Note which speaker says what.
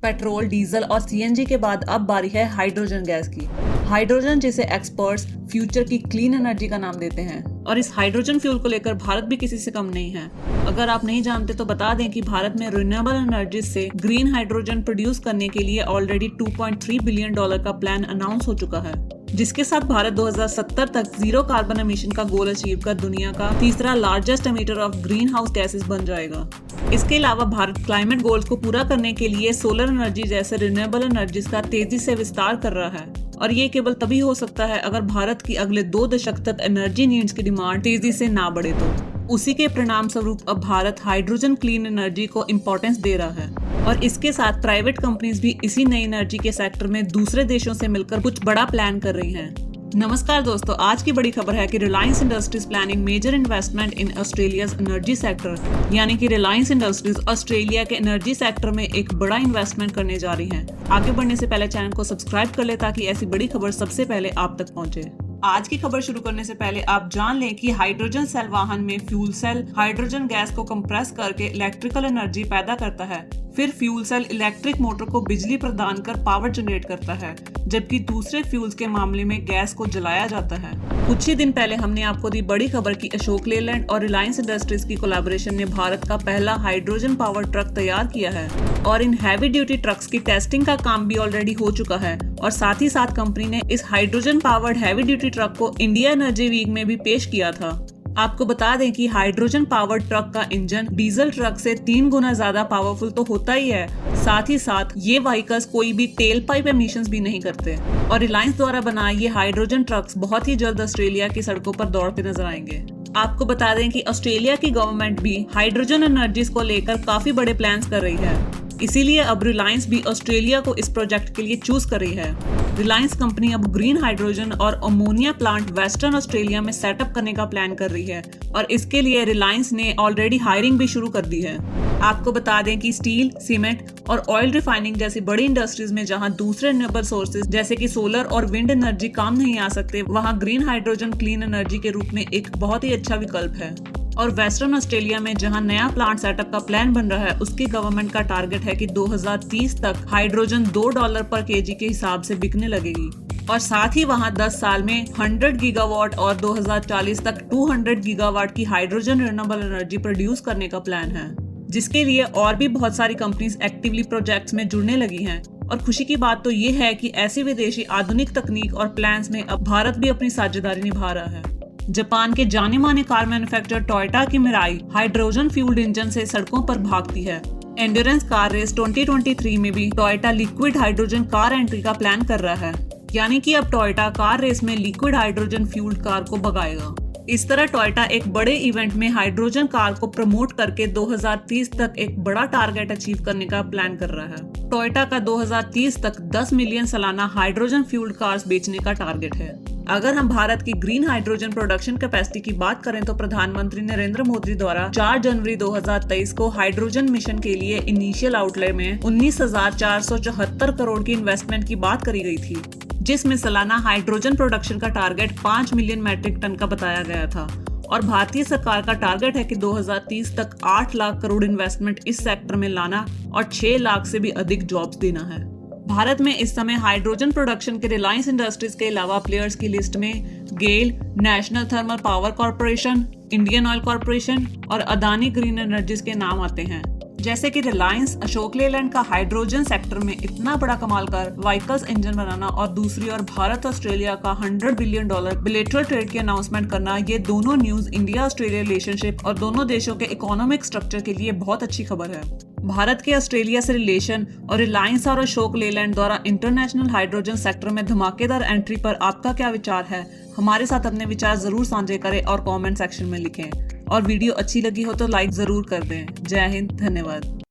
Speaker 1: Petrol, diesel और CNG के बाद अब बारी है हाइड्रोजन गैस की। हाइड्रोजन जिसे एक्सपर्ट्स फ्यूचर की क्लीन एनर्जी का नाम देते हैं और इस हाइड्रोजन फ्यूल को लेकर भारत भी किसी से कम नहीं है। अगर आप नहीं जानते तो बता दें कि भारत में रिन्यूएबल एनर्जी से ग्रीन हाइड्रोजन प्रोड्यूस करने के लिए ऑलरेडी $2.3 बिलियन का प्लान अनाउंस हो चुका है, जिसके साथ भारत 2070 तक जीरो कार्बन एमिशन का गोल अचीव कर दुनिया का तीसरा largest emitter of green house gases बन जाएगा। इसके अलावा भारत क्लाइमेट गोल्स को पूरा करने के लिए सोलर एनर्जी जैसे रिन्यूएबल एनर्जीज का तेजी से विस्तार कर रहा है और ये केवल तभी हो सकता है अगर भारत की अगले 2 दशक तक एनर्जी नीड्स की डिमांड तेजी से ना बढ़े तो। उसी के परिणाम स्वरूप अब भारत हाइड्रोजन क्लीन एनर्जी को इम्पोर्टेंस दे रहा है और इसके साथ प्राइवेट कंपनीज भी इसी नई एनर्जी के सेक्टर में दूसरे देशों से मिलकर कुछ बड़ा प्लान कर रही हैं। नमस्कार दोस्तों, आज की बड़ी खबर है कि Reliance Industries planning major investment in Australia's energy sector, यानी कि रिलायंस इंडस्ट्रीज ऑस्ट्रेलिया के एनर्जी सेक्टर में एक बड़ा इन्वेस्टमेंट करने जा रही है। आगे बढ़ने से पहले चैनल को सब्सक्राइब कर ले ताकि ऐसी बड़ी खबर सबसे पहले आप तक पहुंचे। आज की खबर शुरू करने से पहले आप जान लें कि हाइड्रोजन सेल वाहन में फ्यूल सेल हाइड्रोजन गैस को कंप्रेस करके इलेक्ट्रिकल एनर्जी पैदा करता है, फिर फ्यूल सेल इलेक्ट्रिक मोटर को बिजली प्रदान कर पावर जनरेट करता है, जबकि दूसरे फ्यूल्स के मामले में गैस को जलाया जाता है। कुछ ही दिन पहले हमने आपको दी बड़ी खबर कि अशोक लेलैंड और रिलायंस इंडस्ट्रीज की कोलैबोरेशन ने भारत का पहला हाइड्रोजन पावर ट्रक तैयार किया है और इन हैवी ड्यूटी ट्रक्स की टेस्टिंग का काम भी ऑलरेडी हो चुका है और साथ ही साथ कंपनी ने इस hydrogen powered heavy duty truck को इंडिया एनर्जी वीक में भी पेश किया था। आपको बता दें कि हाइड्रोजन पावर्ड ट्रक का इंजन डीजल ट्रक से 3 गुना ज्यादा पावरफुल तो होता ही है, साथ ही साथ ये व्हीकल्स कोई भी टेल पाइप एमिशंस भी नहीं करते और रिलायंस द्वारा बनाए ये हाइड्रोजन ट्रक्स बहुत ही जल्द ऑस्ट्रेलिया की सड़कों पर दौड़ते नजर आएंगे। आपको बता दें कि ऑस्ट्रेलिया की गवर्नमेंट भी हाइड्रोजन एनर्जीज को लेकर काफी बड़े प्लान्स कर रही है, इसीलिए अब रिलायंस भी ऑस्ट्रेलिया को इस प्रोजेक्ट के लिए चूज कर रही है। रिलायंस कंपनी अब ग्रीन हाइड्रोजन और अमोनिया प्लांट वेस्टर्न ऑस्ट्रेलिया में सेटअप करने का प्लान कर रही है और इसके लिए रिलायंस ने ऑलरेडी हायरिंग भी शुरू कर दी है। आपको बता दें कि स्टील, सीमेंट और ऑयल रिफाइनिंग जैसी बड़ी इंडस्ट्रीज में जहां दूसरे रिन्यूएबल सोर्सेज जैसे कि सोलर और विंड एनर्जी काम नहीं आ सकते, वहां ग्रीन हाइड्रोजन क्लीन एनर्जी के रूप में एक बहुत ही अच्छा विकल्प है। और वेस्टर्न ऑस्ट्रेलिया में जहां नया प्लांट सेटअप का प्लान बन रहा है, उसकी गवर्नमेंट का टारगेट है कि 2030 तक हाइड्रोजन $2 पर केजी के हिसाब से बिकने लगेगी और साथ ही वहां 10 साल में 100 गीगावाट और 2040 तक 200 गीगावाट की हाइड्रोजन रिन्यूएबल एनर्जी प्रोड्यूस करने का प्लान है, जिसके लिए और भी बहुत सारी कंपनीज एक्टिवली प्रोजेक्ट्स में जुड़ने लगी हैं। और खुशी की बात तो ये है कि ऐसी विदेशी आधुनिक तकनीक और प्लान्स में अब भारत भी अपनी साझेदारी निभा रहा है। जापान के जाने माने कार मैन्युफैक्चरर टोयोटा की मिराई हाइड्रोजन फ्यूल्ड इंजन से सड़कों पर भागती है। एंड्योरेंस कार रेस 2023 में भी Toyota liquid hydrogen car entry का प्लान कर रहा है, यानी कि अब टोयोटा कार रेस में लिक्विड हाइड्रोजन फ्यूल्ड कार को भगाएगा। इस तरह टोयोटा एक बड़े इवेंट में हाइड्रोजन कार को प्रमोट करके 2030 तक एक बड़ा टारगेट अचीव करने का प्लान कर रहा है। टोयोटा का 2030 तक 10 मिलियन सालाना हाइड्रोजन फ्यूल्ड कार्स बेचने का टारगेट है। अगर हम भारत की ग्रीन हाइड्रोजन प्रोडक्शन कैपेसिटी की बात करें तो प्रधानमंत्री नरेंद्र मोदी द्वारा 4 जनवरी 2023 को हाइड्रोजन मिशन के लिए इनिशियल आउटले में 19,474 करोड़ की इन्वेस्टमेंट की बात करी गई थी, जिसमें सालाना हाइड्रोजन प्रोडक्शन का टारगेट 5 मिलियन मैट्रिक टन का बताया गया था और भारतीय सरकार का टारगेट है कि 2030 तक 8 लाख करोड़ इन्वेस्टमेंट इस सेक्टर में लाना और 6 लाख से भी अधिक जॉब्स देना है। भारत में इस समय हाइड्रोजन प्रोडक्शन के रिलायंस इंडस्ट्रीज के अलावा प्लेयर्स की लिस्ट में GAIL, National Thermal Power Corporation, Indian Oil Corporation और अदानी ग्रीन एनर्जीज के नाम आते हैं। जैसे कि रिलायंस अशोक लेलैंड का हाइड्रोजन सेक्टर में इतना बड़ा कमाल कर व्हीकल्स इंजन बनाना और दूसरी ओर भारत ऑस्ट्रेलिया का $100 बिलियन बिलेटरल ट्रेड की अनाउंसमेंट करना, ये दोनों न्यूज इंडिया ऑस्ट्रेलिया रिलेशनशिप और दोनों देशों के इकोनॉमिक स्ट्रक्चर के लिए बहुत अच्छी खबर है। भारत के ऑस्ट्रेलिया से रिलेशन और रिलायंस और अशोक लेलैंड द्वारा इंटरनेशनल हाइड्रोजन सेक्टर में धमाकेदार एंट्री पर आपका क्या विचार है? हमारे साथ अपने विचार जरूर साझे करें और कमेंट सेक्शन में लिखें और वीडियो अच्छी लगी हो तो लाइक जरूर कर दें। जय हिंद, धन्यवाद।